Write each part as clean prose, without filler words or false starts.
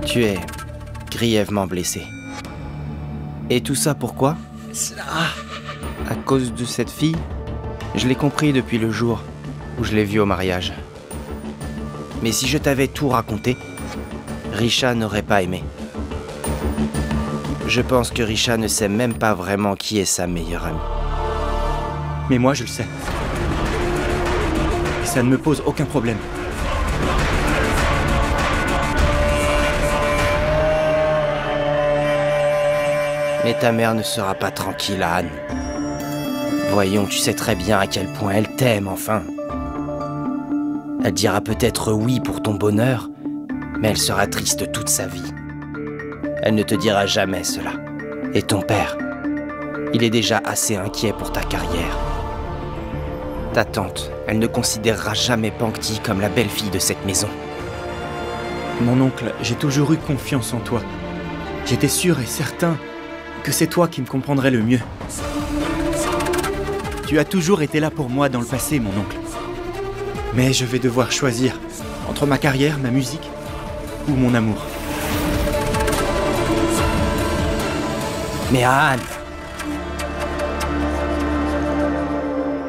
Tu es grièvement blessé. Et tout ça pourquoi? À cause de cette fille? Je l'ai compris depuis le jour où je l'ai vue au mariage. Mais si je t'avais tout raconté, Risha n'aurait pas aimé. Je pense que Risha ne sait même pas vraiment qui est sa meilleure amie. Mais moi, je le sais. Et ça ne me pose aucun problème. Mais ta mère ne sera pas tranquille, Anne. Voyons, tu sais très bien à quel point elle t'aime, enfin. Elle dira peut-être oui pour ton bonheur, mais elle sera triste toute sa vie. Elle ne te dira jamais cela. Et ton père, il est déjà assez inquiet pour ta carrière. Ta tante, elle ne considérera jamais Pankti comme la belle-fille de cette maison. Mon oncle, j'ai toujours eu confiance en toi. J'étais sûr et certain que c'est toi qui me comprendrais le mieux. Tu as toujours été là pour moi dans le passé, mon oncle. Mais je vais devoir choisir entre ma carrière, ma musique ou mon amour. Mais Anne,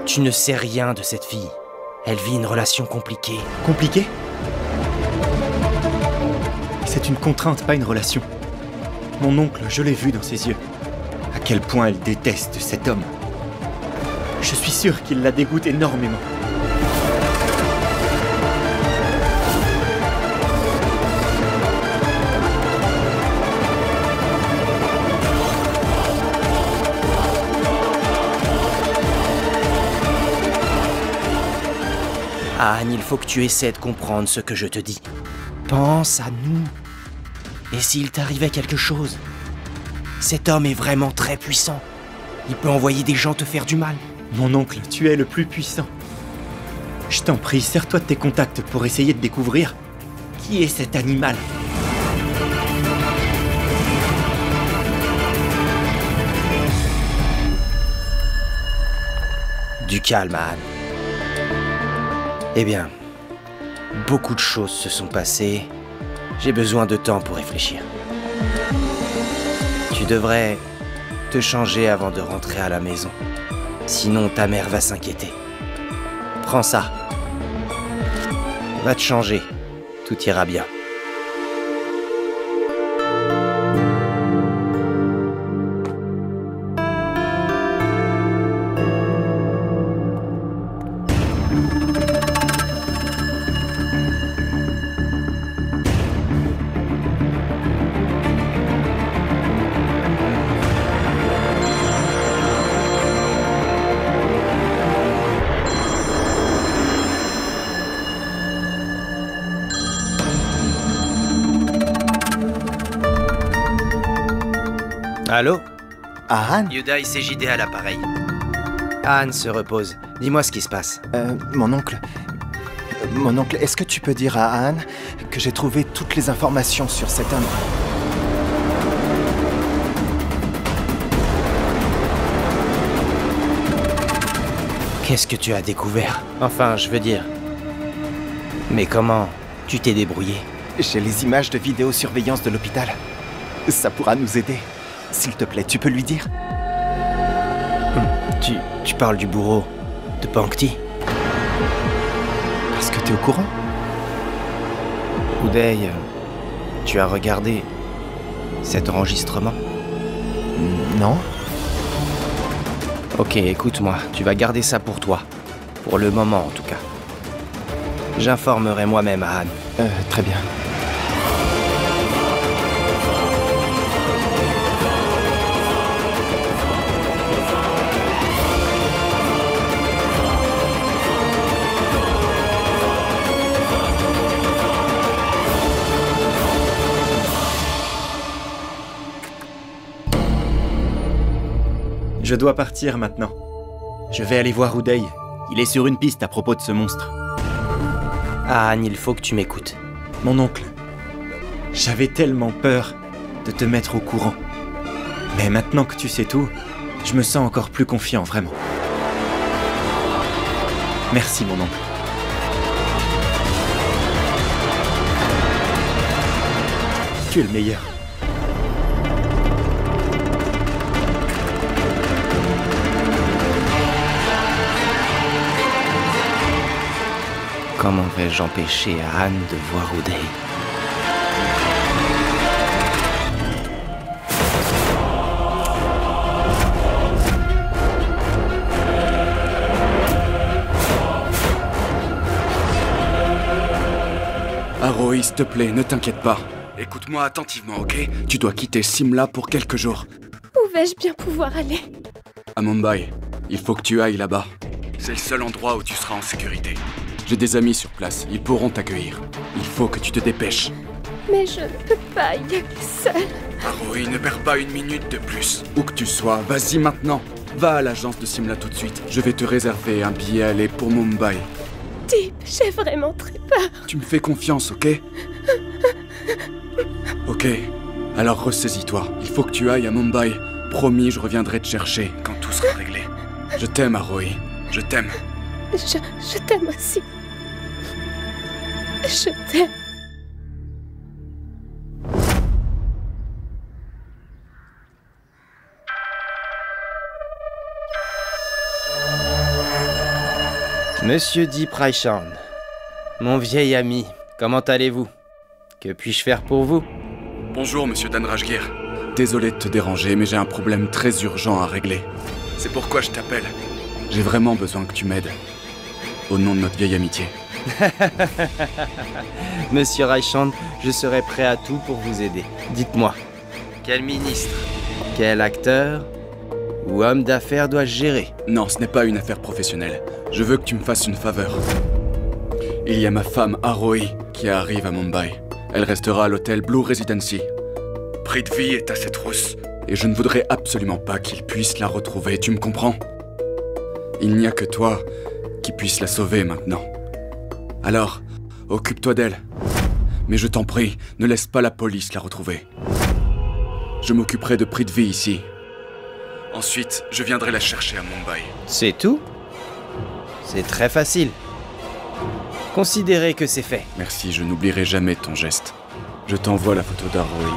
tu ne sais rien de cette fille. Elle vit une relation compliquée. Compliquée? C'est une contrainte, pas une relation. Mon oncle, je l'ai vu dans ses yeux. À quel point elle déteste cet homme. Je suis sûr qu'il la dégoûte énormément. Anne, il faut que tu essaies de comprendre ce que je te dis. Pense à nous. Et s'il t'arrivait quelque chose? Cet homme est vraiment très puissant. Il peut envoyer des gens te faire du mal. Mon oncle, tu es le plus puissant. Je t'en prie, sers-toi de tes contacts pour essayer de découvrir qui est cet animal. Du calme, Anne. Eh bien, beaucoup de choses se sont passées. J'ai besoin de temps pour réfléchir. Tu devrais te changer avant de rentrer à la maison. Sinon, ta mère va s'inquiéter. Prends ça. Va te changer. Tout ira bien. Allô? Anne? Yuda CJD à l'appareil. Anne se repose. Dis-moi ce qui se passe. Mon oncle, est-ce que tu peux dire à Anne que j'ai trouvé toutes les informations sur cet homme? Qu'est-ce que tu as découvert? Enfin, je veux dire, Mais comment tu t'es débrouillé? J'ai les images de vidéosurveillance de l'hôpital. Ça pourra nous aider. S'il te plaît, tu peux lui dire? Tu parles du bourreau de Pankti? Parce que t'es au courant? Uday, tu as regardé cet enregistrement? Non. Ok, écoute-moi, tu vas garder ça pour toi. Pour le moment, en tout cas. J'informerai moi-même à Anne. Très bien. Je dois partir maintenant. Je vais aller voir Uday. Il est sur une piste à propos de ce monstre. Ah, Anne, il faut que tu m'écoutes. Mon oncle, j'avais tellement peur de te mettre au courant. Mais maintenant que tu sais tout, je me sens encore plus confiant, vraiment. Merci, mon oncle. Tu es le meilleur. Comment vais-je empêcher Anne de voir Uday? Arohi, s'il te plaît, ne t'inquiète pas. Écoute-moi attentivement, ok? Tu dois quitter Simla pour quelques jours. Où vais-je bien pouvoir aller? À Mumbai. Il faut que tu ailles là-bas. C'est le seul endroit où tu seras en sécurité. J'ai des amis sur place, ils pourront t'accueillir. Il faut que tu te dépêches. Mais je ne peux pas y aller seule. Arohi, ne perds pas une minute de plus. Où que tu sois, vas-y maintenant. Va à l'agence de Simla tout de suite. Je vais te réserver un billet aller pour Mumbai. Deep, j'ai vraiment très peur. Tu me fais confiance, ok? Ok, alors ressaisis-toi. Il faut que tu ailles à Mumbai. Promis, je reviendrai te chercher quand tout sera réglé. Je t'aime, Arohi. Je t'aime. Je t'aime aussi. Je t'aime. Monsieur Deep Raishand, mon vieil ami, comment allez-vous? Que puis-je faire pour vous? Bonjour, monsieur Dan Rajgir. Désolé de te déranger, mais j'ai un problème très urgent à régler. C'est pourquoi je t'appelle. J'ai vraiment besoin que tu m'aides. Au nom de notre vieille amitié. Monsieur Raishand, je serai prêt à tout pour vous aider. Dites-moi, quel ministre, quel acteur ou homme d'affaires dois-je gérer? Non, ce n'est pas une affaire professionnelle. Je veux que tu me fasses une faveur. Il y a ma femme, Arohi, qui arrive à Mumbai. Elle restera à l'hôtel Blue Residency. Prithvi est à ses trousses, et je ne voudrais absolument pas qu'il puisse la retrouver, tu me comprends? Il n'y a que toi qui puisse la sauver maintenant. Alors, occupe-toi d'elle. Mais je t'en prie, ne laisse pas la police la retrouver. Je m'occuperai de Prithvi ici. Ensuite, je viendrai la chercher à Mumbai. C'est tout? C'est très facile. Considérez que c'est fait. Merci, je n'oublierai jamais ton geste. Je t'envoie la photo d'Arohi.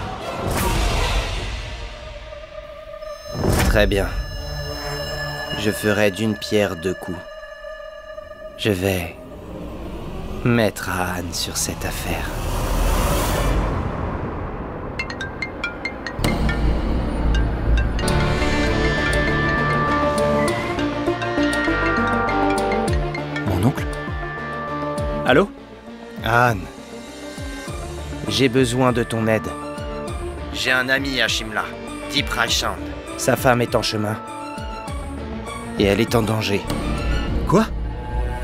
Très bien. Je ferai d'une pierre deux coups. Je vais mettre Anne sur cette affaire. Mon oncle? Allô? Anne, j'ai besoin de ton aide. J'ai un ami à Shimla, Deep Raishand. Sa femme est en chemin. Et elle est en danger. Quoi?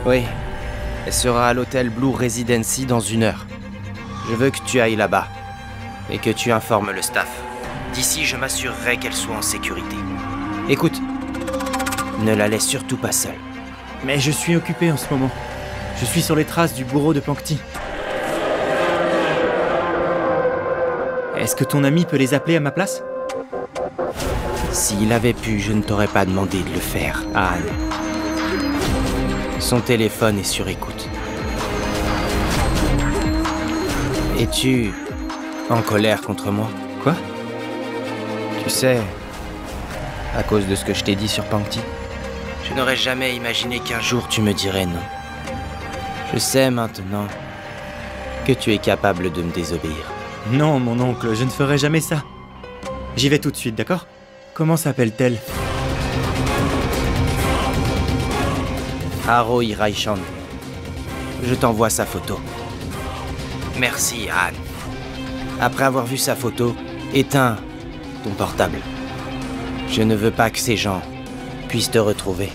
Oui. Elle sera à l'hôtel Blue Residency dans 1 heure. Je veux que tu ailles là-bas. Et que tu informes le staff. D'ici, je m'assurerai qu'elle soit en sécurité. Écoute, ne la laisse surtout pas seule. Mais je suis occupé en ce moment. Je suis sur les traces du bourreau de Pankti. Est-ce que ton ami peut les appeler à ma place? S'il avait pu, je ne t'aurais pas demandé de le faire, Anne. Son téléphone est sur écoute. Es-tu en colère contre moi? Quoi? Tu sais, à cause de ce que je t'ai dit sur Pankti, je n'aurais jamais imaginé qu'un jour tu me dirais non. Je sais maintenant que tu es capable de me désobéir. Non, mon oncle, je ne ferai jamais ça. J'y vais tout de suite, d'accord? Comment s'appelle-t-elle? Aroi Raichan. Je t'envoie sa photo. Merci, Anne. Après avoir vu sa photo, éteins ton portable. Je ne veux pas que ces gens puissent te retrouver.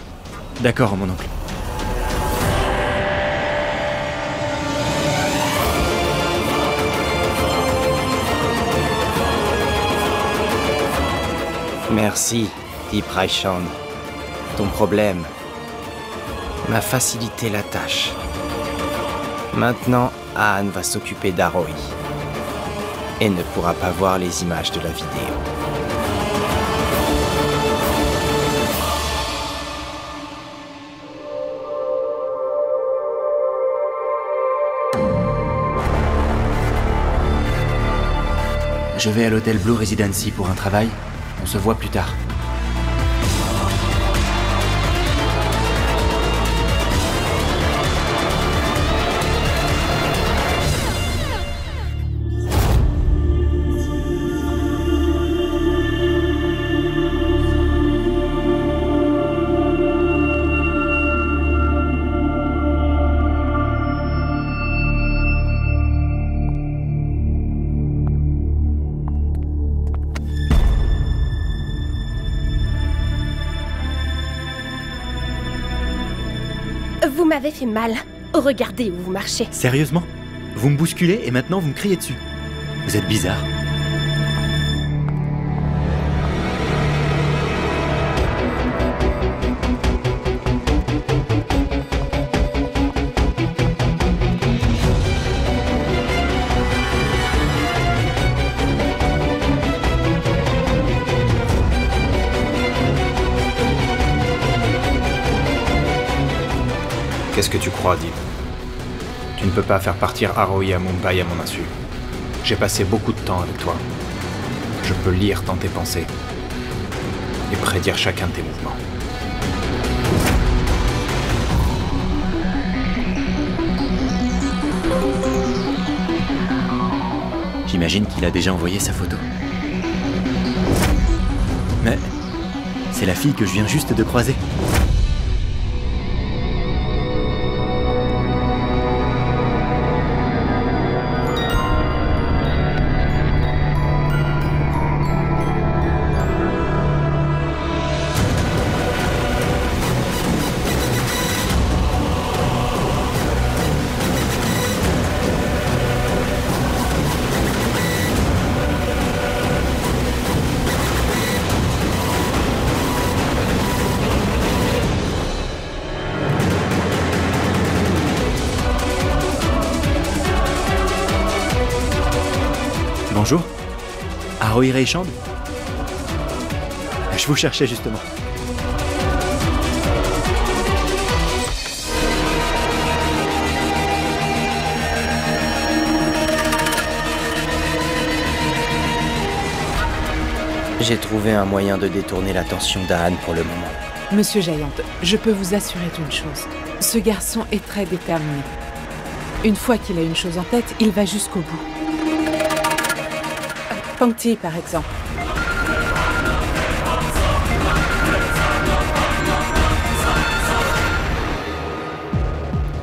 D'accord, mon oncle. Merci, Deep Raichan. Ton problème m'a facilité la tâche. Maintenant, Anne va s'occuper d'Aroi et ne pourra pas voir les images de la vidéo. Je vais à l'hôtel Blue Residency pour un travail. On se voit plus tard. Vous m'avez fait mal. Regardez où vous marchez. Sérieusement? Vous me bousculez et maintenant vous me criez dessus. Vous êtes bizarre. Qu'est-ce que tu crois, Deep? Tu ne peux pas faire partir Aroi à Mumbai à mon insu. J'ai passé beaucoup de temps avec toi. Je peux lire dans tes pensées et prédire chacun de tes mouvements. J'imagine qu'il a déjà envoyé sa photo. Mais c'est la fille que je viens juste de croiser. Bonjour, Aroi Raichan. Je vous cherchais justement. J'ai trouvé un moyen de détourner l'attention d'Anne pour le moment. Monsieur Giant, je peux vous assurer d'une chose. Ce garçon est très déterminé. Une fois qu'il a une chose en tête, il va jusqu'au bout. Pankti, par exemple.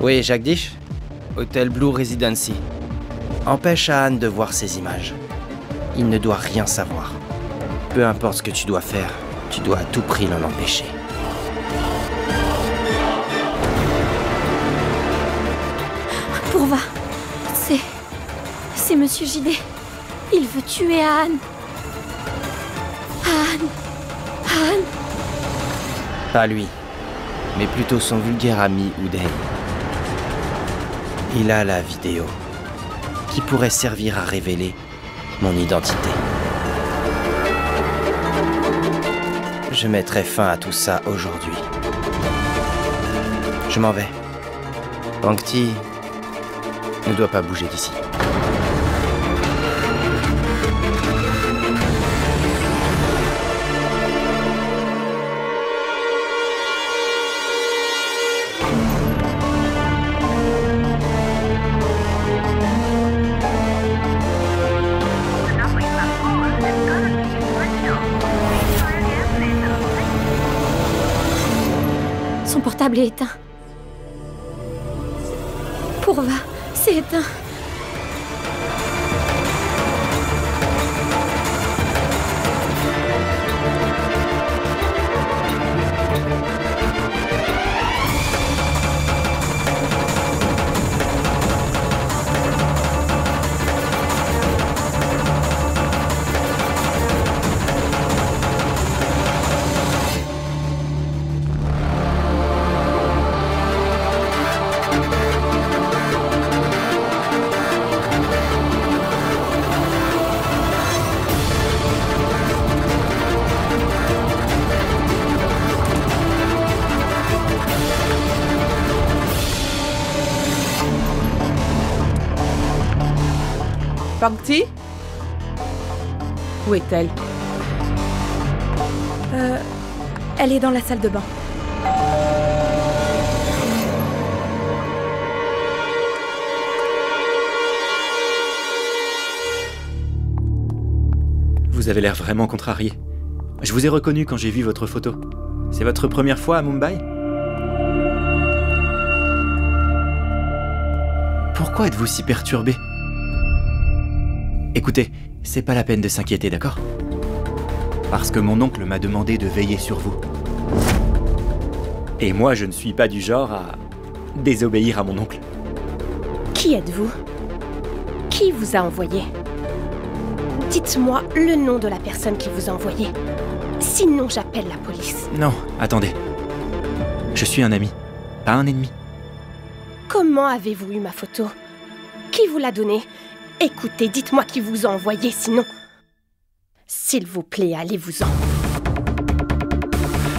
Oui, Jagdish? Hôtel Blue Residency. Empêche à Anne de voir ces images. Il ne doit rien savoir. Peu importe ce que tu dois faire, tu dois à tout prix l'en empêcher. Pourva, c'est Monsieur JD. Il veut tuer Anne. Anne. Pas lui, mais plutôt son vulgaire ami Uday. Il a la vidéo, qui pourrait servir à révéler mon identité. Je mettrai fin à tout ça aujourd'hui. Je m'en vais. Pankti ne doit pas bouger d'ici. portable est éteint. Pourva, c'est éteint. Pankti? Où est-elle? Elle est dans la salle de bain. Vous avez l'air vraiment contrarié. Je vous ai reconnu quand j'ai vu votre photo. C'est votre première fois à Mumbai? Pourquoi êtes-vous si perturbé? Écoutez, c'est pas la peine de s'inquiéter, d'accord? Parce que mon oncle m'a demandé de veiller sur vous. Et moi, je ne suis pas du genre à désobéir à mon oncle. Qui êtes-vous? Qui vous a envoyé? Dites-moi le nom de la personne qui vous a envoyé. Sinon, j'appelle la police. Non, attendez. Je suis un ami, pas un ennemi. Comment avez-vous eu ma photo? Qui vous l'a donnée? Écoutez, dites-moi qui vous a envoyé, sinon... S'il vous plaît, allez-vous-en.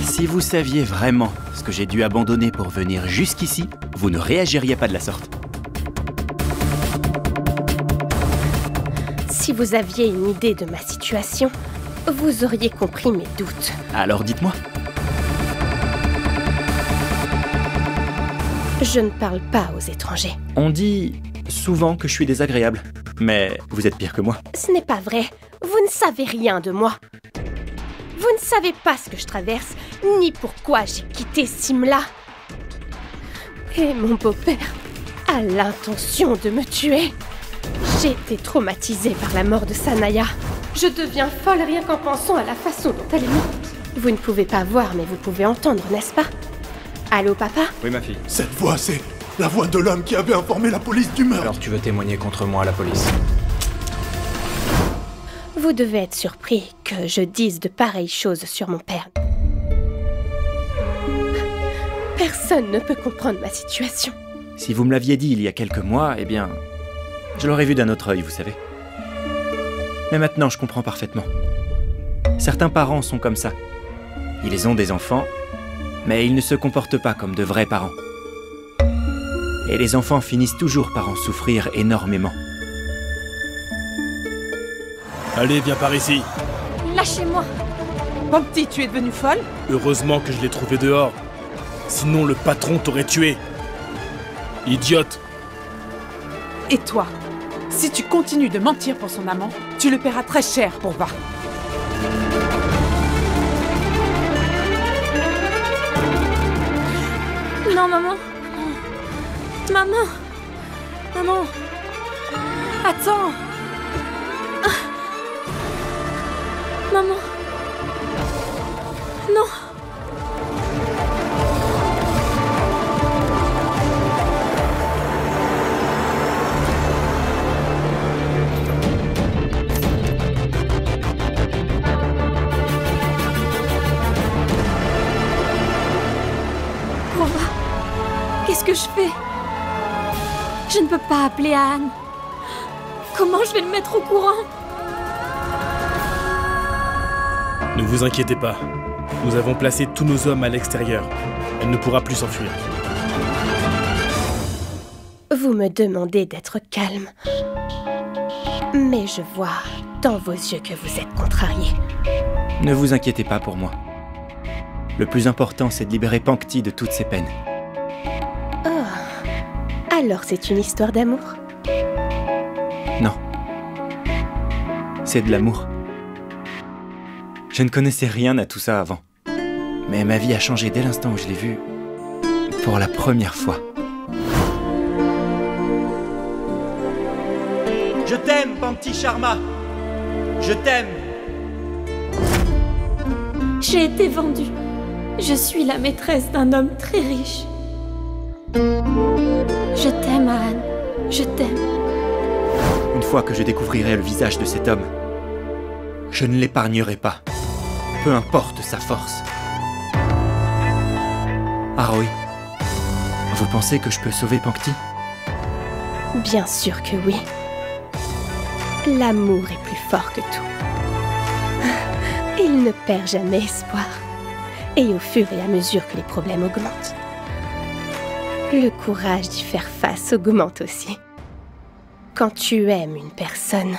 Si vous saviez vraiment ce que j'ai dû abandonner pour venir jusqu'ici, vous ne réagiriez pas de la sorte. Si vous aviez une idée de ma situation, vous auriez compris mes doutes. Alors dites-moi. Je ne parle pas aux étrangers. On dit souvent que je suis désagréable, mais vous êtes pire que moi. Ce n'est pas vrai. Vous ne savez rien de moi. Vous ne savez pas ce que je traverse, ni pourquoi j'ai quitté Simla. Et mon beau-père a l'intention de me tuer. J'ai été traumatisée par la mort de Sanaya. Je deviens folle rien qu'en pensant à la façon dont elle est morte. Vous ne pouvez pas voir, mais vous pouvez entendre, n'est-ce pas? Allô, papa? Oui, ma fille. Cette voix, c'est la voix de l'homme qui avait informé la police du meurtre. Alors tu veux témoigner contre moi à la police? Vous devez être surpris que je dise de pareilles choses sur mon père. Personne ne peut comprendre ma situation. Si vous me l'aviez dit il y a quelques mois, eh bien, je l'aurais vu d'un autre œil, vous savez. Mais maintenant, je comprends parfaitement. Certains parents sont comme ça. Ils ont des enfants, mais ils ne se comportent pas comme de vrais parents. Et les enfants finissent toujours par en souffrir énormément. Allez, viens par ici. Lâchez-moi! Pankti, tu es devenue folle? Heureusement que je l'ai trouvé dehors. Sinon, le patron t'aurait tué. Idiote. Et toi? Si tu continues de mentir pour son amant, tu le paieras très cher pour va. Non, maman! Maman! Maman! Attends! Maman! Non! Pourva, qu'est-ce que je fais? Je ne peux pas appeler Anne. Comment je vais le mettre au courant? Ne vous inquiétez pas. Nous avons placé tous nos hommes à l'extérieur. Elle ne pourra plus s'enfuir. Vous me demandez d'être calme. Mais je vois dans vos yeux que vous êtes contrarié. Ne vous inquiétez pas pour moi. Le plus important, c'est de libérer Pankti de toutes ses peines. Oh, alors c'est une histoire d'amour? Non. C'est de l'amour. Je ne connaissais rien à tout ça avant. Mais ma vie a changé dès l'instant où je l'ai vu. Pour la première fois. Je t'aime, Pankti Sharma. Je t'aime. J'ai été vendue. Je suis la maîtresse d'un homme très riche. Je t'aime, Anne. Je t'aime. Une fois que je découvrirai le visage de cet homme, je ne l'épargnerai pas. Peu importe sa force. Aroi, vous pensez que je peux sauver Pankti? Bien sûr que oui. L'amour est plus fort que tout. Il ne perd jamais espoir. Et au fur et à mesure que les problèmes augmentent, le courage d'y faire face augmente aussi. Quand tu aimes une personne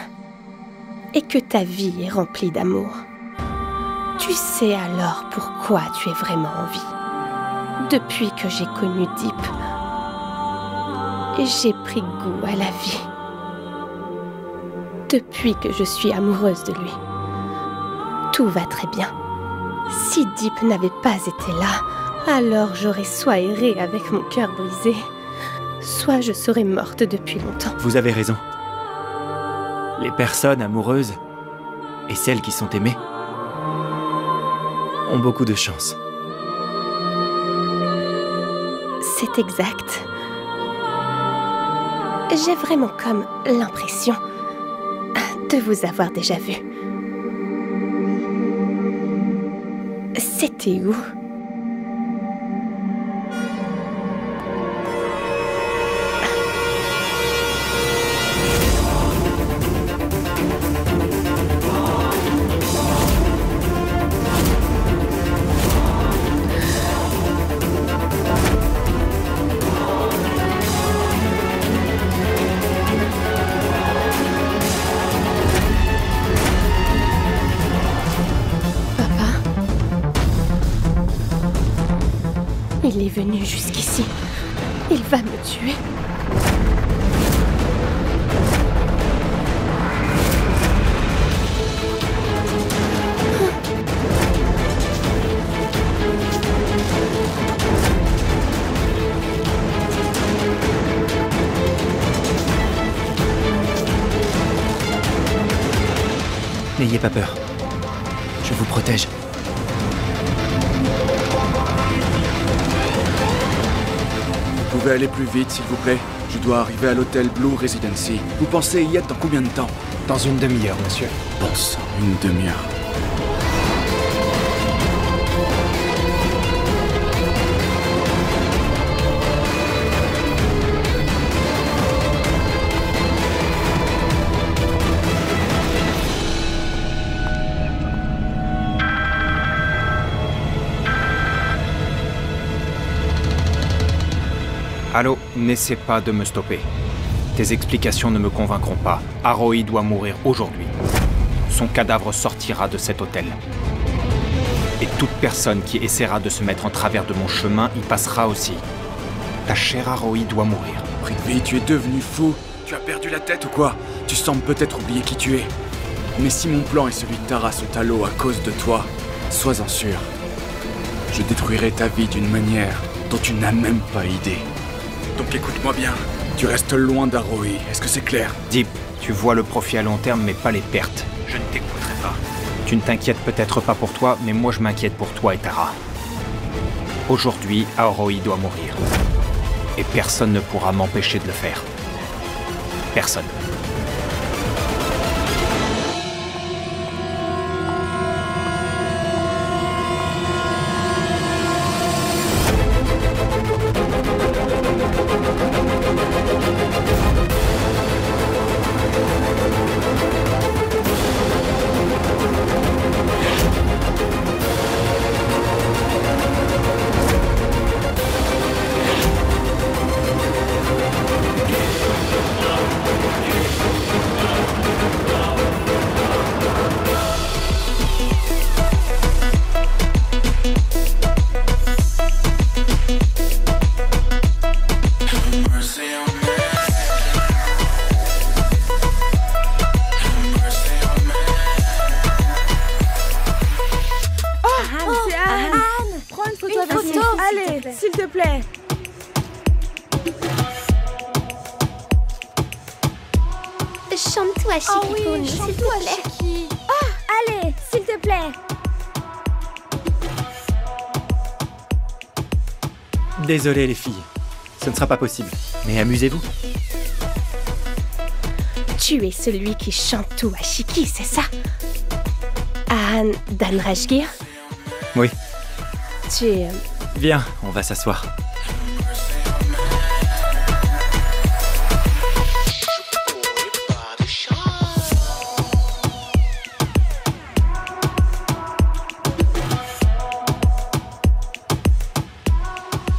et que ta vie est remplie d'amour, tu sais alors pourquoi tu es vraiment en vie. Depuis que j'ai connu Deep, j'ai pris goût à la vie. Depuis que je suis amoureuse de lui, tout va très bien. Si Deep n'avait pas été là, alors j'aurais soit erré avec mon cœur brisé, soit je serais morte depuis longtemps. Vous avez raison. Les personnes amoureuses et celles qui sont aimées ont beaucoup de chance. C'est exact. J'ai vraiment comme l'impression de vous avoir déjà vu. C'était où ? Il est venu jusqu'ici. Il va me tuer. N'ayez pas peur. Je vous protège. Vous pouvez aller plus vite, s'il vous plaît? Je dois arriver à l'hôtel Blue Residency. Vous pensez y être dans combien de temps? Dans une demi-heure, monsieur. Bon sang, une demi-heure. Allô, n'essaie pas de me stopper. Tes explications ne me convaincront pas. Aroi doit mourir aujourd'hui. Son cadavre sortira de cet hôtel. Et toute personne qui essaiera de se mettre en travers de mon chemin y passera aussi. Ta chère Aroi doit mourir. Prithvi, tu es devenu fou. Tu as perdu la tête ou quoi? Tu sembles peut-être oublier qui tu es. Mais si mon plan et celui de Tara sont à l'eau à cause de toi, sois-en sûr. Je détruirai ta vie d'une manière dont tu n'as même pas idée. Donc écoute-moi bien, tu restes loin d'Aroi, est-ce que c'est clair? Deep, tu vois le profit à long terme mais pas les pertes. Je ne t'écouterai pas. Tu ne t'inquiètes peut-être pas pour toi, mais moi je m'inquiète pour toi et Tara. Aujourd'hui, Aroi doit mourir. Et personne ne pourra m'empêcher de le faire. Personne. S'il te plaît. Chante-toi, Shiki-kun, s'il te plaît. Shiki. Allez, s'il te plaît. Désolé les filles, ce ne sera pas possible. Mais amusez-vous. Tu es celui qui chante tout à Shiki, c'est ça? Ahn Danrajgir? Oui. Tu es... Viens, on va s'asseoir.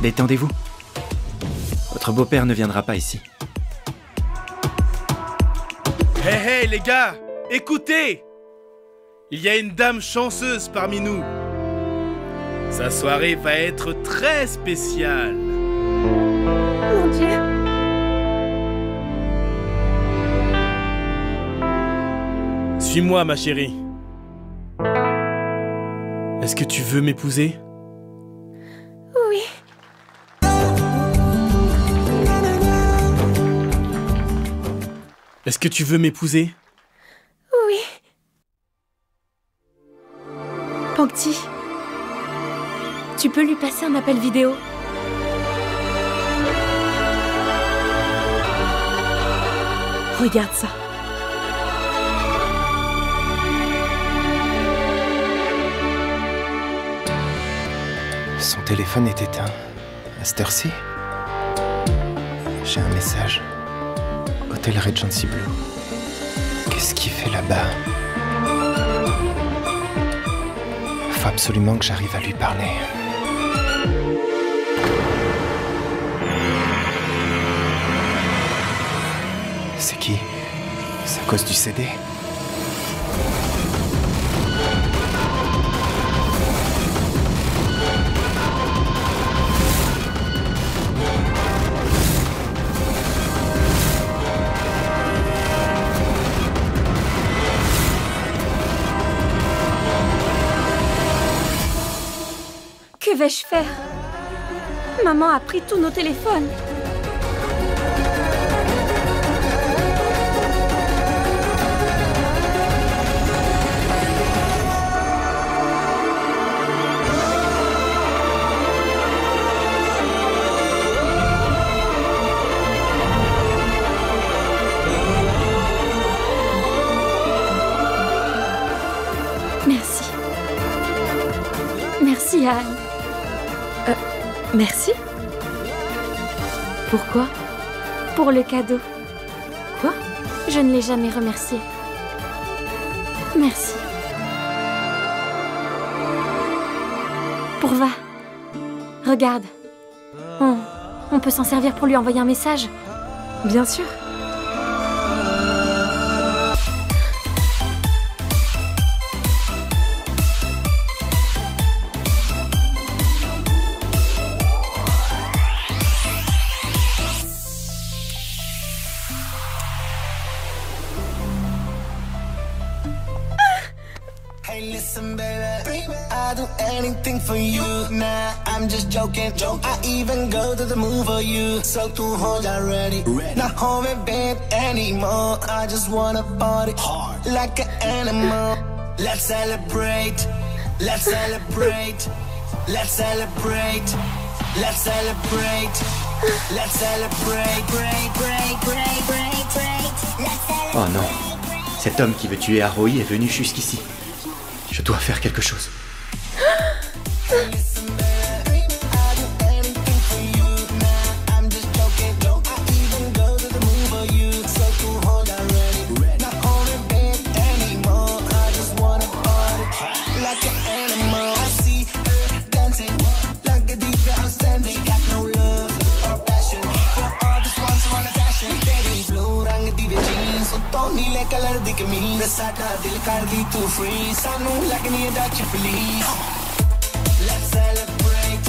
Détendez-vous. Votre beau-père ne viendra pas ici. Hey les gars, écoutez! Il y a une dame chanceuse parmi nous. Sa soirée va être très spéciale. Mon Dieu. Suis-moi, ma chérie. Est-ce que tu veux m'épouser? Oui. Est-ce que tu veux m'épouser? Oui. Pangti, tu peux lui passer un appel vidéo? Regarde ça. Son téléphone est éteint. À cette heure-ci? J'ai un message. Hôtel Regency Blue. Qu'est-ce qu'il fait là-bas? Faut absolument que j'arrive à lui parler. C'est qui? C'est à cause du CD? Que vais-je faire? Maman a pris tous nos téléphones. Merci. Merci, Anne. Merci. Pourquoi? Pour le cadeau. Quoi? Je ne l'ai jamais remercié. Merci. Pourva, regarde. On peut s'en servir pour lui envoyer un message. Bien sûr. Listen, baby, I do anything for you. Nah, I'm just joking. I even go to the move for you. So to hold already. Not home in bed anymore. I just wanna party hard like an animal. Let's celebrate. Let's celebrate. Let's celebrate. Let's celebrate. Let's celebrate. Break, break, break, break, break. Oh non, cet homme qui veut tuer Aroi est venu jusqu'ici. Je dois faire quelque chose. Colour दी कमीज साडा दिल कर दी तू फ्री सानू लगनी है Dutch please let's celebrate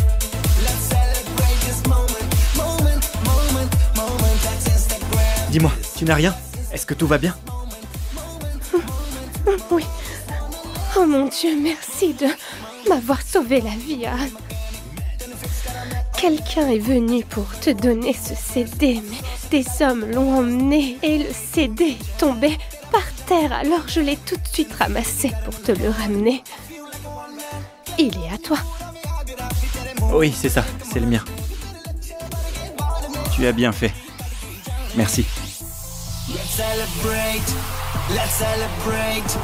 this moment that's Instagram. Dis-moi, tu n'as rien? Est-ce que tout va bien? Oui. Oh mon Dieu, merci de m'avoir sauvé la vie, Anne. Quelqu'un est venu pour te donner ce CD, mais Des hommes l'ont emmené et le CD tombait par terre, alors je l'ai tout de suite ramassé pour te le ramener. Il est à toi. Oui, c'est ça, c'est le mien. Tu as bien fait. Merci. Let's celebrate, let's celebrate,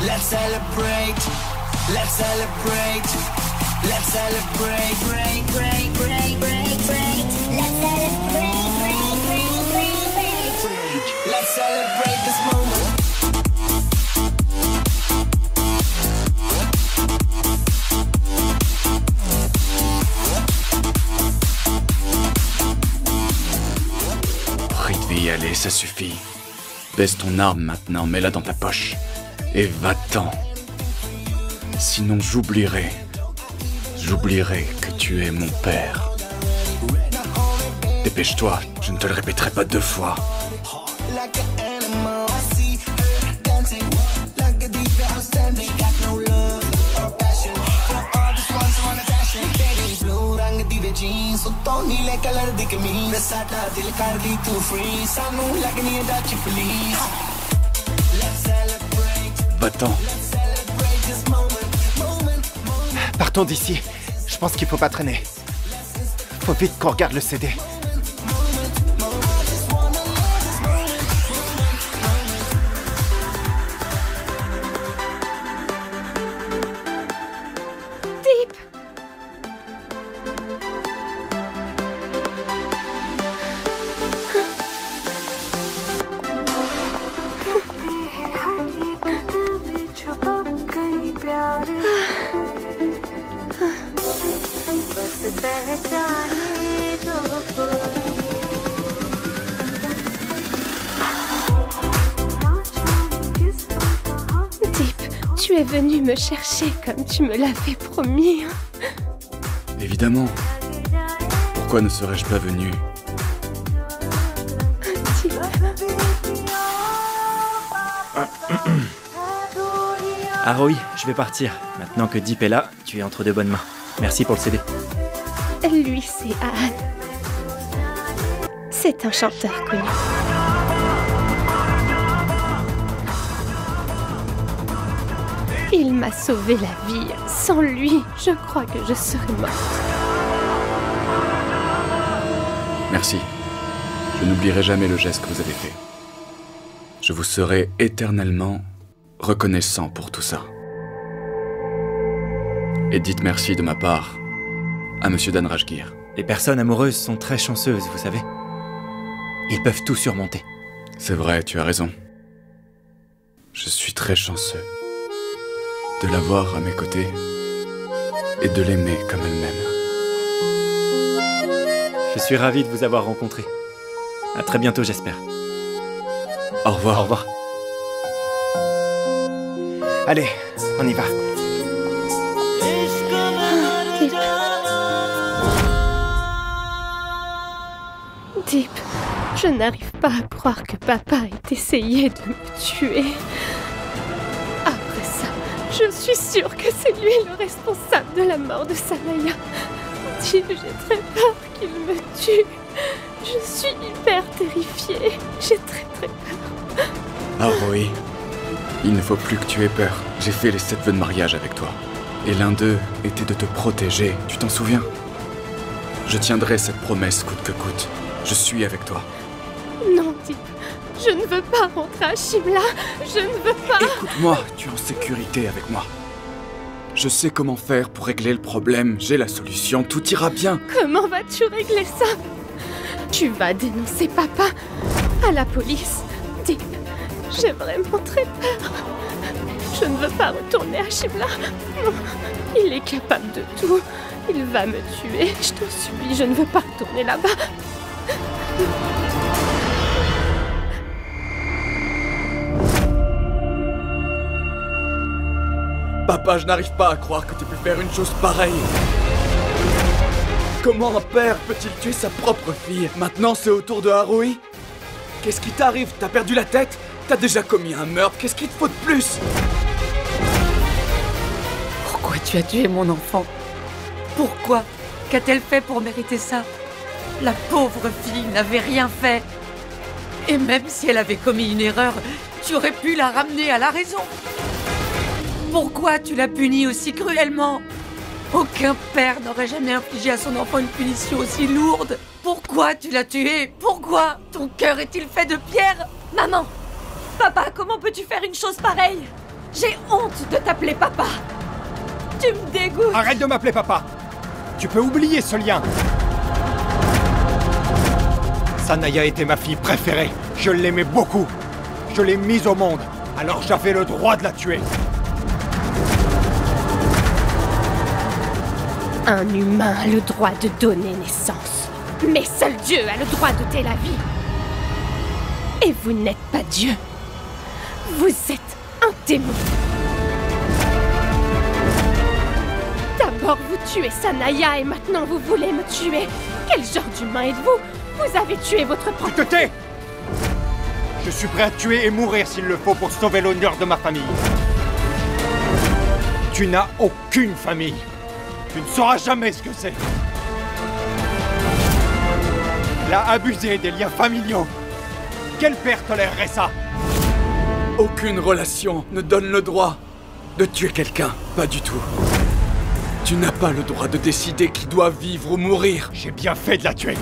let's celebrate, let's celebrate, let's celebrate, break, break, break, break, break. Let's celebrate, break, break, break, break, break. Let's celebrate this moment. Prithvi, allez, ça suffit. Baisse ton arme maintenant, mets-la dans ta poche. Et va-t'en. Sinon j'oublierai que tu es mon père. Dépêche-toi, je ne te le répéterai pas 2 fois. Va-t'en. Partons d'ici. Je pense qu'il faut pas traîner. Faut vite qu'on regarde le CD. Deep. Deep, tu es venu me chercher comme tu me l'avais promis. Évidemment. Pourquoi ne serais-je pas venu? Arohi, je vais partir. Maintenant que Deep est là, tu es entre de bonnes mains. Merci pour le CD. Lui, c'est Ahan. C'est un chanteur connu. Il m'a sauvé la vie. Sans lui, je crois que je serais morte. Merci. Je n'oublierai jamais le geste que vous avez fait. Je vous serai éternellement reconnaissant pour tout ça. Et dites merci de ma part à Monsieur Dhanrajgir. Les personnes amoureuses sont très chanceuses, vous savez. Ils peuvent tout surmonter. C'est vrai, tu as raison. Je suis très chanceux de l'avoir à mes côtés et de l'aimer comme elle m'aime. Je suis ravi de vous avoir rencontré. À très bientôt, j'espère. Au revoir. Au revoir. Allez, on y va. Deep, je n'arrive pas à croire que papa ait essayé de me tuer. Après ça, je suis sûre que c'est lui le responsable de la mort de Sanaya. Deep, j'ai très peur qu'il me tue. Je suis hyper terrifiée. J'ai très peur. Arohi, il ne faut plus que tu aies peur. J'ai fait les 7 vœux de mariage avec toi. Et l'un d'eux était de te protéger, tu t'en souviens? Je tiendrai cette promesse coûte que coûte. Je suis avec toi. Non, Deep. Je ne veux pas rentrer à Shimla. Je ne veux pas. Écoute-moi, tu es en sécurité avec moi. Je sais comment faire pour régler le problème. J'ai la solution, tout ira bien. Comment vas-tu régler ça? Tu vas dénoncer papa à la police. Deep, j'ai vraiment très peur. Je ne veux pas retourner à Shimla. Non, il est capable de tout. Il va me tuer. Je t'en supplie, je ne veux pas retourner là-bas. Papa, je n'arrive pas à croire que tu pu faire une chose pareille. Comment un père peut-il tuer sa propre fille? Maintenant, c'est au tour de Arohi. Qu'est-ce qui t'arrive? T'as perdu la tête? T'as déjà commis un meurtre? Qu'est-ce qu'il te faut de plus? Pourquoi tu as tué mon enfant? Pourquoi? Qu'a-t-elle fait pour mériter ça? La pauvre fille n'avait rien fait. Et même si elle avait commis une erreur, tu aurais pu la ramener à la raison. Pourquoi tu l'as punie aussi cruellement? Aucun père n'aurait jamais infligé à son enfant une punition aussi lourde. Pourquoi tu l'as tué? Pourquoi? Ton cœur est-il fait de pierre? Maman! Papa, comment peux-tu faire une chose pareille? J'ai honte de t'appeler papa! Tu me dégoûtes! Arrête de m'appeler papa! Tu peux oublier ce lien! Sanaya était ma fille préférée. Je l'aimais beaucoup. Je l'ai mise au monde. Alors j'avais le droit de la tuer. Un humain a le droit de donner naissance. Mais seul Dieu a le droit d'ôter la vie. Et vous n'êtes pas Dieu. Vous êtes un démon. D'abord vous tuez Sanaya et maintenant vous voulez me tuer. Quel genre d'humain êtes-vous? Vous avez tué votre propre... Tu te tais! Je suis prêt à tuer et mourir s'il le faut pour sauver l'honneur de ma famille. Tu n'as aucune famille. Tu ne sauras jamais ce que c'est. Elle a abusé des liens familiaux. Quel père tolérerait ça? Aucune relation ne donne le droit de tuer quelqu'un. Pas du tout. Tu n'as pas le droit de décider qui doit vivre ou mourir. J'ai bien fait de la tuer.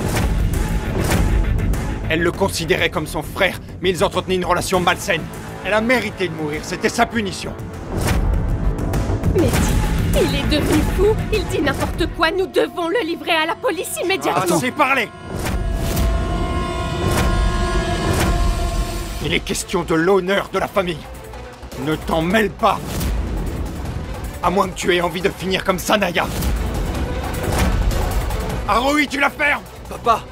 Elle le considérait comme son frère, mais ils entretenaient une relation malsaine. Elle a mérité de mourir, c'était sa punition. Mais il est devenu fou, il dit n'importe quoi, nous devons le livrer à la police immédiatement. Assez parlé! Il est question de l'honneur de la famille. Ne t'en mêle pas. À moins que tu aies envie de finir comme Sanaya. Haruhi, tu la fermes! Papa!